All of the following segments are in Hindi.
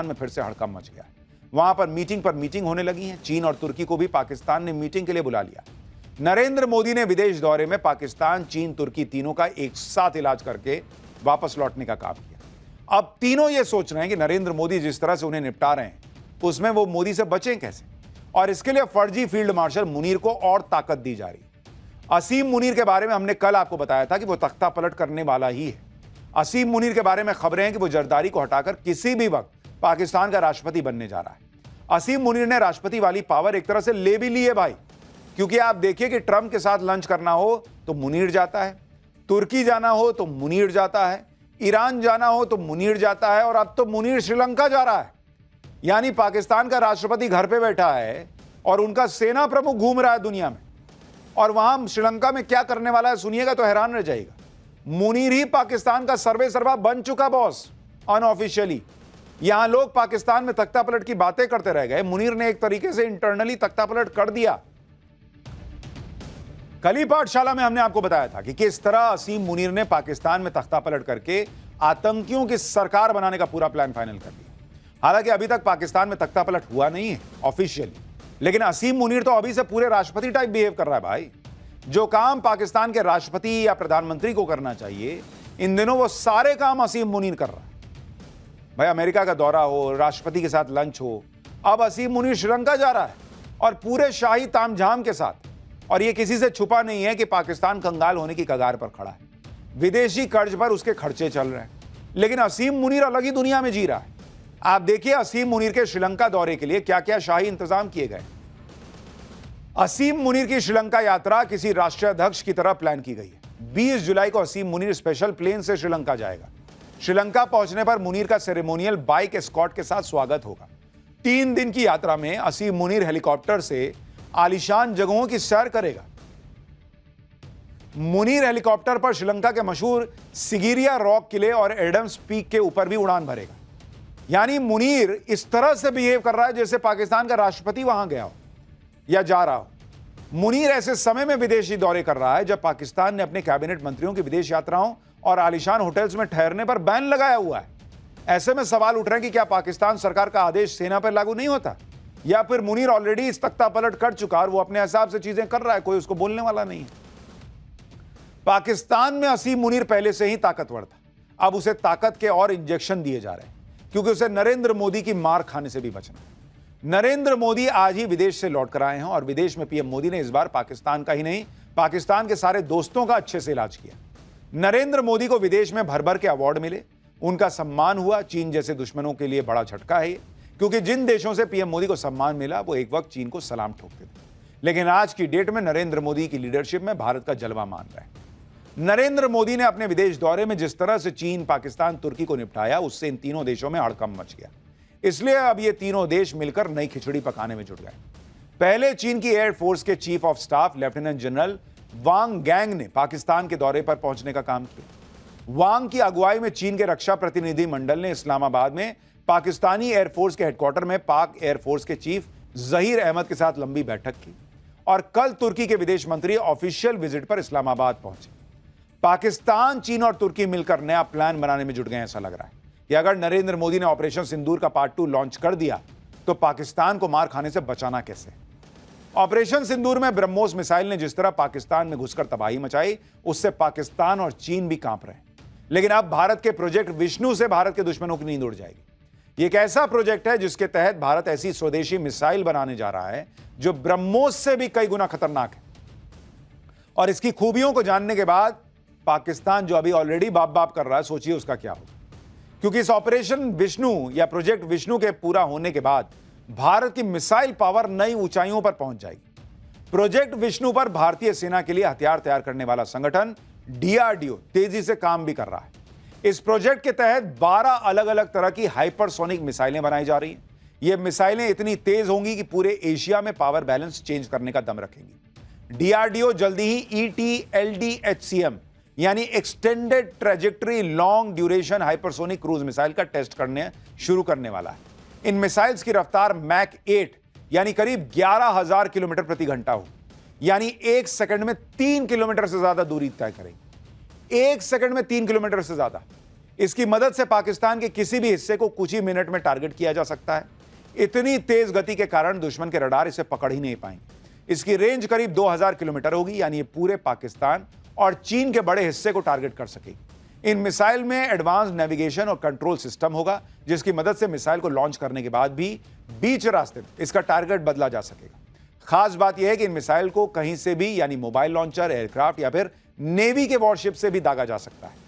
में फिर से हड़कंप मच गया है। वहां पर मीटिंग होने लगी है। चीन और तुर्की को भी पाकिस्तान ने मीटिंग के लिए बुला लिया। नरेंद्र मोदी ने विदेश दौरे में पाकिस्तान, चीन, तुर्की तीनों का एक साथ इलाज करके वापस लौटने का काम किया। अब तीनों ये सोच रहे हैं कि नरेंद्र मोदी जिस तरह से उन्हें निपटा रहे हैं उसमें वो मोदी से बचें कैसे, और इसके लिए फर्जी फील्ड मार्शल मुनीर को और ताकत दी जा रही है। असीम मुनीर के बारे में हमने कल आपको बताया था कि वो तख्ता पलट करने वाला ही है। असीम मुनीर के बारे में खबरें हैं कि वो जरदारी को हटाकर किसी भी वक्त पाकिस्तान का राष्ट्रपति बनने जा रहा है। असीम मुनीर ने राष्ट्रपति वाली पावर एक तरह से ले भी ली है भाई, क्योंकि आप देखिए कि ट्रंप के साथ लंच करना हो तो मुनीर जाता है, तुर्की जाना हो तो मुनीर जाता है, ईरान जाना हो तो मुनीर जाता है, और अब तो मुनीर श्रीलंका जा रहा है। यानी पाकिस्तान का राष्ट्रपति घर पे बैठा है और उनका सेना प्रमुख घूम रहा है दुनिया में, और वहां श्रीलंका में क्या करने वाला है सुनिएगा तो हैरान रह जाएगा। मुनीर ही पाकिस्तान का सर्वे सर्वा बन चुका बॉस अनऑफिशियली। यहां लोग पाकिस्तान में तख्ता पलट की बातें करते रह गए, मुनीर ने एक तरीके से इंटरनली तख्ता पलट कर दिया। कल ही पाठशाला में हमने आपको बताया था कि किस तरह असीम मुनीर ने पाकिस्तान में तख्ता पलट करके आतंकियों की सरकार बनाने का पूरा प्लान फाइनल कर दिया। हालांकि अभी तक पाकिस्तान में तख्ता पलट हुआ नहीं है ऑफिशियली, लेकिन असीम मुनीर तो अभी से पूरे राष्ट्रपति टाइप बिहेव कर रहा है भाई। जो काम पाकिस्तान के राष्ट्रपति या प्रधानमंत्री को करना चाहिए इन दिनों वो सारे काम असीम मुनीर कर रहा है भाई। अमेरिका का दौरा हो, राष्ट्रपति के साथ लंच हो, अब असीम मुनीर श्रीलंका जा रहा है और पूरे शाही तामझाम के साथ। और ये किसी से छुपा नहीं है कि पाकिस्तान कंगाल होने की कगार पर खड़ा है, विदेशी कर्ज पर उसके खर्चे चल रहे हैं, लेकिन असीम मुनीर अलग ही दुनिया में जी रहा है। आप देखिए असीम मुनीर के श्रीलंका दौरे के लिए क्या क्या शाही इंतजाम किए गए। असीम मुनीर की श्रीलंका यात्रा किसी राष्ट्राध्यक्ष की तरह प्लान की गई है। 20 जुलाई को असीम मुनीर स्पेशल प्लेन से श्रीलंका जाएगा। श्रीलंका पहुंचने पर मुनीर का सेरेमोनियल बाइक एस्कॉर्ट के साथ स्वागत होगा। 3 दिन की यात्रा में असीम मुनीर हेलीकॉप्टर से आलीशान जगहों की सैर करेगा। मुनीर हेलीकॉप्टर पर श्रीलंका के मशहूर सिगिरिया रॉक किले और एडम्स पीक के ऊपर भी उड़ान भरेगा। यानी मुनीर इस तरह से बिहेव कर रहा है जैसे पाकिस्तान का राष्ट्रपति वहां गया हो या जा रहा हो। मुनीर ऐसे समय में विदेशी दौरे कर रहा है जब पाकिस्तान ने अपने कैबिनेट मंत्रियों की विदेश यात्राओं और आलीशान होटल्स में ठहरने पर बैन लगाया हुआ है। ऐसे में सवाल उठ रहे हैं कि क्या पाकिस्तान सरकार का आदेश सेना पर लागू नहीं होता, या फिर मुनीर ऑलरेडी इस तख्ता पलट कर चुका और वो अपने हिसाब से चीजें कर रहा है, कोई उसको बोलने वाला नहीं है। पाकिस्तान में असीम मुनीर पहले से ही ताकतवर था, अब उसे ताकत के और इंजेक्शन दिए जा रहे हैं क्योंकि उसे नरेंद्र मोदी की मार खाने से भी बचना है। नरेंद्र मोदी आज ही विदेश से लौट कर आए हैं और विदेश में पीएम मोदी ने इस बार पाकिस्तान का ही नहीं, पाकिस्तान के सारे दोस्तों का अच्छे से इलाज किया। नरेंद्र मोदी को विदेश में भर भर के अवार्ड मिले, उनका सम्मान हुआ। चीन जैसे दुश्मनों के लिए बड़ा झटका है ये, क्योंकि जिन देशों से पीएम मोदी को सम्मान मिला वो एक वक्त चीन को सलाम ठोकते थे, लेकिन आज की डेट में नरेंद्र मोदी की लीडरशिप में भारत का जलवा मान रहे हैं। नरेंद्र मोदी ने अपने विदेश दौरे में जिस तरह से चीन, पाकिस्तान, तुर्की को निपटाया उससे इन तीनों देशों में हड़कंप मच गया। इसलिए अब ये तीनों देश मिलकर नई खिचड़ी पकाने में जुट गए। पहले चीन की एयरफोर्स के chief of staff lieutenant general Wang gang ने पाकिस्तान के दौरे पर पहुंचने का काम किया। वांग की अगुवाई में चीन के रक्षा प्रतिनिधि मंडल ने इस्लामाबाद में पाकिस्तानी एयरफोर्स के हेडक्वार्टर में पाक एयरफोर्स के चीफ जहीर अहमद के साथ लंबी बैठक की और कल तुर्की के विदेश मंत्री ऑफिशियल विजिट पर इस्लामाबाद पहुंचे। पाकिस्तान, चीन और तुर्की मिलकर नया प्लान बनाने में जुट गए। ऐसा लग रहा है कि अगर नरेंद्र मोदी ने ऑपरेशन सिंदूर का पार्ट 2 लॉन्च कर दिया तो पाकिस्तान को मार खाने से बचाना कैसे। ऑपरेशन सिंदूर में ब्रह्मोस मिसाइल ने जिस तरह पाकिस्तान में घुसकर तबाही मचाई उससे पाकिस्तान और चीन भी कांप रहे हैं। लेकिन अब भारत के प्रोजेक्ट विष्णु से भारत के दुश्मनों की नींद उड़ जाएगी। यह एक ऐसा प्रोजेक्ट है जिसके तहत भारत ऐसी स्वदेशी मिसाइल बनाने जा रहा है जो ब्रह्मोस से भी कई गुना खतरनाक है। और इसकी खूबियों को जानने के बाद पाकिस्तान जो अभी ऑलरेडी बाप बाप कर रहा है, सोचिए उसका क्या होगा। क्योंकि इस ऑपरेशन विष्णु या प्रोजेक्ट विष्णु के पूरा होने के बाद भारत की मिसाइल पावर नई ऊंचाइयों पर पहुंच जाएगी। प्रोजेक्ट विष्णु पर भारतीय सेना के लिए हथियार तैयार करने वाला संगठन डीआरडीओ तेजी से काम भी कर रहा है। इस प्रोजेक्ट के तहत 12 अलग अलग तरह की हाइपरसोनिक मिसाइलें बनाई जा रही हैं। ये मिसाइलें इतनी तेज होंगी कि पूरे एशिया में पावर बैलेंस चेंज करने का दम रखेंगी। डीआरडीओ जल्दी ही ETLDHCM यानी extended trajectory long duration hypersonic cruise missile का टेस्ट शुरू करने वाला है। इन मिसाइल्स की रफ्तार मैक 8 यानी करीब 11,000 किलोमीटर प्रति घंटा हो, यानी 1 सेकंड में 3 किलोमीटर से ज्यादा दूरी तय करेगी। 1 सेकंड में 3 किलोमीटर से ज्यादा। इसकी मदद से पाकिस्तान के किसी भी हिस्से को कुछ ही मिनट में टारगेट किया जा सकता है। इतनी तेज गति के कारण दुश्मन के रडार इसे पकड़ ही नहीं पाएंगे। इसकी रेंज करीब 2000 किलोमीटर होगी, यानी ये पूरे पाकिस्तान और चीन के बड़े हिस्से को टारगेट कर सकेगी। इन मिसाइल में एडवांस नेविगेशन और कंट्रोल सिस्टम होगा, जिसकी मदद से मिसाइल को लॉन्च करने के बाद भी बीच रास्ते में इसका टारगेट बदला जा सकेगा। खास बात यह है कि इन मिसाइल को कहीं से भी, यानी मोबाइल लॉन्चर, एयरक्राफ्ट या फिर नेवी के वॉरशिप से भी दागा जा सकता है।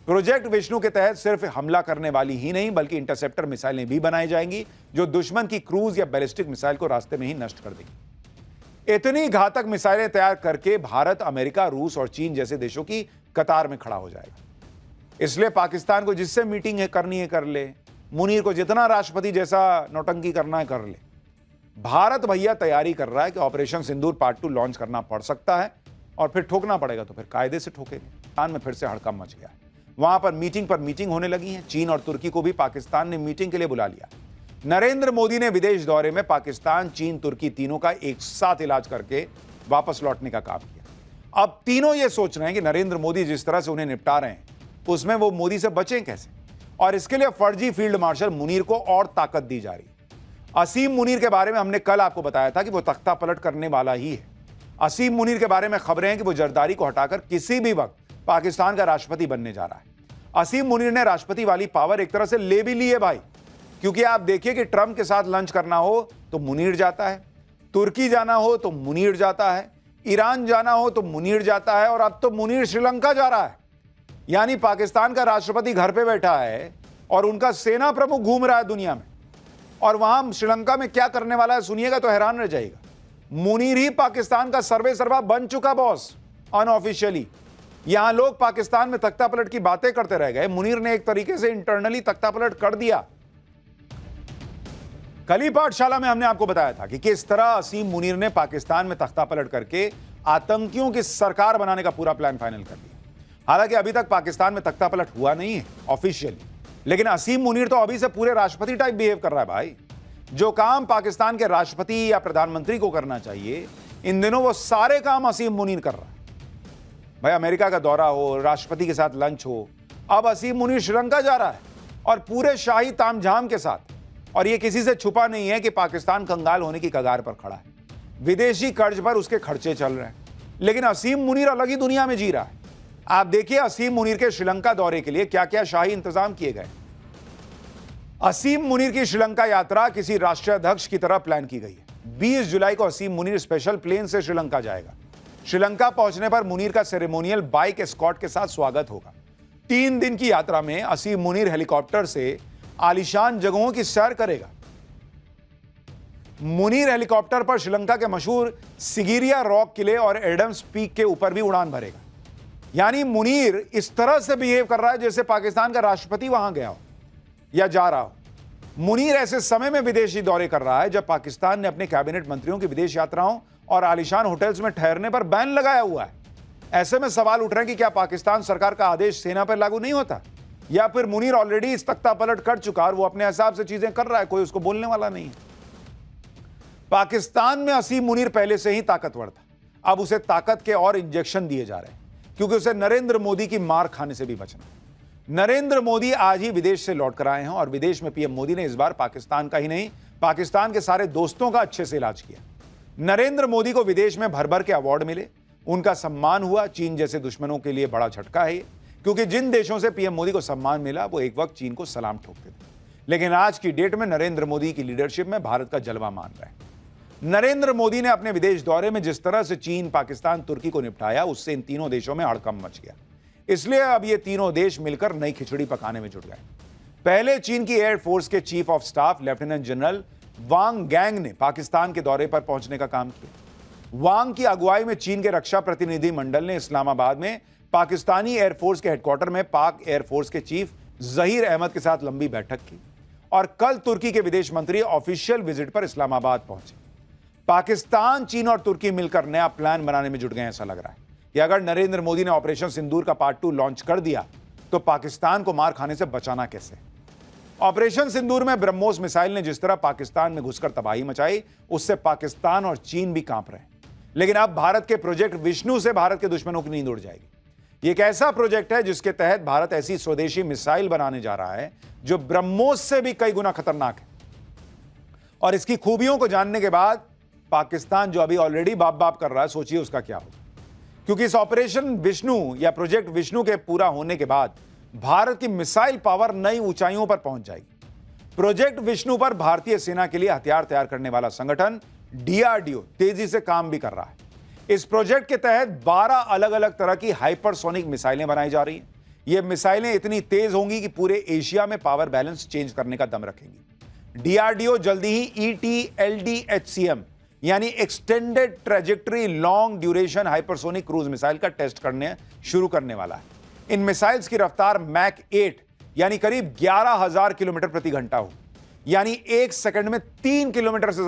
प्रोजेक्ट विष्णु के तहत सिर्फ हमला करने वाली ही नहीं, बल्कि इंटरसेप्टर मिसाइलें भी बनाई जाएंगी, जो दुश्मन की क्रूज या बैलिस्टिक मिसाइल को रास्ते में ही नष्ट कर देगी। इतनी घातक मिसाइलें तैयार करके भारत, अमेरिका, रूस और चीन जैसे देशों की कतार में खड़ा हो जाएगा। इसलिए पाकिस्तान को जिससे मीटिंग करनी है कर ले, मुनीर को जितना राष्ट्रपति जैसा नौटंकी करना है कर ले। भारत भैया तैयारी कर रहा है कि ऑपरेशन सिंदूर पार्ट 2 लॉन्च करना पड़ सकता है, और फिर ठोकना पड़ेगा तो फिर कायदे से ठोकेंगे। पाकिस्तान में फिर से हड़कंप मच गया है। वहां पर मीटिंग होने लगी है। चीन और तुर्की को भी पाकिस्तान ने मीटिंग के लिए बुला लिया। नरेंद्र मोदी ने विदेश दौरे में पाकिस्तान, चीन, तुर्की तीनों का एक साथ इलाज करके वापस लौटने का काम किया। अब तीनों ये सोच रहे हैं कि नरेंद्र मोदी जिस तरह से उन्हें निपटा रहे हैं, उसमें वो मोदी से बचें कैसे, और इसके लिए फर्जी फील्ड मार्शल मुनीर को और ताकत दी जा रही है। असीम मुनीर के बारे में हमने कल आपको बताया था कि वो तख्ता पलट करने वाला ही है। असीम मुनीर के बारे में खबरें हैं कि वो जरदारी को हटाकर किसी भी वक्त पाकिस्तान का राष्ट्रपति बनने जा रहा है। असीम मुनीर ने राष्ट्रपति वाली पावर एक तरह से ले भी ली है भाई, क्योंकि आप देखिए कि ट्रंप के साथ लंच करना हो तो मुनीर जाता है, तुर्की जाना हो तो मुनीर जाता है, ईरान जाना हो तो मुनीर जाता है, और अब तो मुनीर श्रीलंका जा रहा है। यानी पाकिस्तान का राष्ट्रपति घर पे बैठा है और उनका सेना प्रमुख घूम रहा है दुनिया में, और वहां श्रीलंका में क्या करने वाला है सुनिएगा तो हैरान रह जाएगा। मुनीर ही पाकिस्तान का सर्वे सर्वा बन चुका बॉस अनऑफिशियली। यहां लोग पाकिस्तान में तख्ता पलट की बातें करते रह गए, मुनीर ने एक तरीके से इंटरनली तख्ता पलट कर दिया। कल ही पाठशाला में हमने आपको बताया था कि किस तरह असीम मुनीर ने पाकिस्तान में तख्ता पलट करके आतंकियों की सरकार बनाने का पूरा प्लान फाइनल कर दिया। हालांकि अभी तक पाकिस्तान में तख्ता पलट हुआ नहीं है ऑफिशियली, लेकिन असीम मुनीर तो अभी से पूरे राष्ट्रपति टाइप बिहेव कर रहा है भाई। जो काम पाकिस्तान के राष्ट्रपति या प्रधानमंत्री को करना चाहिए, इन दिनों वो सारे काम असीम मुनीर कर रहा है। भाई अमेरिका का दौरा हो, राष्ट्रपति के साथ लंच हो, अब असीम मुनीर श्रीलंका जा रहा है और पूरे शाही तामझाम के साथ। और ये किसी से छुपा नहीं है कि पाकिस्तान कंगाल होने की कगार पर खड़ा है। विदेशी कर्ज पर उसके खर्चे चल रहे हैं, लेकिन असीम मुनीर अलग ही दुनिया में जी रहा है। आप देखिए असीम मुनीर के श्रीलंका दौरे के लिए क्या क्या शाही इंतजाम किए गए। असीम मुनीर की श्रीलंका यात्रा किसी राष्ट्राध्यक्ष की तरह प्लान की गई है। 20 जुलाई को असीम मुनीर स्पेशल प्लेन से श्रीलंका जाएगा। श्रीलंका पहुंचने पर मुनीर का सेरेमोनियल बाइक एस्कॉर्ट के साथ स्वागत होगा। 3 दिन की यात्रा में असीम मुनीर हेलीकॉप्टर से आलीशान जगहों की सैर करेगा। मुनीर हेलीकॉप्टर पर श्रीलंका के मशहूर सिगिरिया रॉक किले और एडम्स पीक के ऊपर भी उड़ान भरेगा। यानी मुनीर इस तरह से बिहेव कर रहा है जैसे पाकिस्तान का राष्ट्रपति वहां गया हो या जा रहा हो। मुनीर ऐसे समय में विदेशी दौरे कर रहा है जब पाकिस्तान ने अपने कैबिनेट मंत्रियों की विदेश यात्राओं और आलीशान होटल्स में ठहरने पर बैन लगाया हुआ है। ऐसे में सवाल उठ रहे हैं कि क्या पाकिस्तान सरकार का आदेश सेना पर लागू नहीं होता, या फिर मुनीर ऑलरेडी इस तख्ता पलट कर चुका और वो अपने हिसाब से चीजें कर रहा है, कोई उसको बोलने वाला नहीं है। पाकिस्तान में असीम मुनीर पहले से ही ताकतवर था, अब उसे ताकत के और इंजेक्शन दिए जा रहे हैं, क्योंकि उसे नरेंद्र मोदी की मार खाने से भी बचना है। नरेंद्र मोदी आज ही विदेश से लौट कर आए हैं और विदेश में पीएम मोदी ने इस बार पाकिस्तान का ही नहीं, पाकिस्तान के सारे दोस्तों का अच्छे से इलाज किया। नरेंद्र मोदी को विदेश में भर भर के अवार्ड मिले, उनका सम्मान हुआ। चीन जैसे दुश्मनों के लिए बड़ा झटका है ये, क्योंकि जिन देशों से पीएम मोदी को सम्मान मिला वो एक वक्त चीन को सलाम ठोकते थे, लेकिन आज की डेट में नरेंद्र मोदी की लीडरशिप में भारत का जलवा मान रहे हैं। नरेंद्र मोदी ने अपने विदेश दौरे में जिस तरह से चीन, पाकिस्तान, तुर्की को निपटाया, उससे इन तीनों देशों में हड़कंप मच गया। इसलिए अब ये तीनों देश मिलकर नई खिचड़ी पकाने में जुट गए। पहले चीन की एयरफोर्स के chief of staff lieutenant general Wang gang ने पाकिस्तान के दौरे पर पहुंचने का काम किया। वांग की अगुवाई में चीन के रक्षा प्रतिनिधि मंडल ने इस्लामाबाद में पाकिस्तानी एयरफोर्स के हेडक्वार्टर में पाक एयरफोर्स के चीफ जहीर अहमद के साथ लंबी बैठक की, और कल तुर्की के विदेश मंत्री ऑफिशियल विजिट पर इस्लामाबाद पहुंचे। पाकिस्तान, चीन और तुर्की मिलकर नया प्लान बनाने में जुट गए। ऐसा लग रहा है कि अगर नरेंद्र मोदी ने ऑपरेशन सिंदूर का पार्ट 2 लॉन्च कर दिया तो पाकिस्तान को मार खाने से बचाना कैसे। ऑपरेशन सिंदूर में ब्रह्मोस मिसाइल ने जिस तरह पाकिस्तान में घुसकर तबाही मचाई, उससे पाकिस्तान और चीन भी कांप रहे हैं। लेकिन अब भारत के प्रोजेक्ट विष्णु से भारत के दुश्मनों की नींद उड़ जाएगी, यह एक ऐसा प्रोजेक्ट है जिसके तहत भारत ऐसी स्वदेशी मिसाइल बनाने जा रहा है जो ब्रह्मोस से भी कई गुना खतरनाक है। और इसकी खूबियों को जानने के बाद पाकिस्तान जो अभी ऑलरेडी बाप बाप कर रहा है, सोचिए उसका क्या होगा। क्योंकि इस ऑपरेशन विष्णु या प्रोजेक्ट विष्णु के पूरा होने के बाद भारत की मिसाइल पावर नई ऊंचाइयों पर पहुंच जाएगी। प्रोजेक्ट विष्णु पर भारतीय सेना के लिए हथियार तैयार करने वाला संगठन डीआरडीओ तेजी से काम भी कर रहा है। इस प्रोजेक्ट के तहत 12 अलग अलग तरह की हाइपरसोनिक मिसाइलें बनाई जा रही हैं। ये मिसाइलें इतनी तेज होंगी कि पूरे एशिया में पावर बैलेंस चेंज करने का दम रखेंगी। डीआरडीओ जल्दी ही ETLDHCM यानी extended trajectory long duration hypersonic cruise missile का टेस्ट करने शुरू करने वाला है। इन मिसाइल्स की रफ्तार मैक 8 यानी करीब 11,000 किलोमीटर प्रति घंटा हो, यानी 1 सेकंड में 3 किलोमीटर से ज्यादा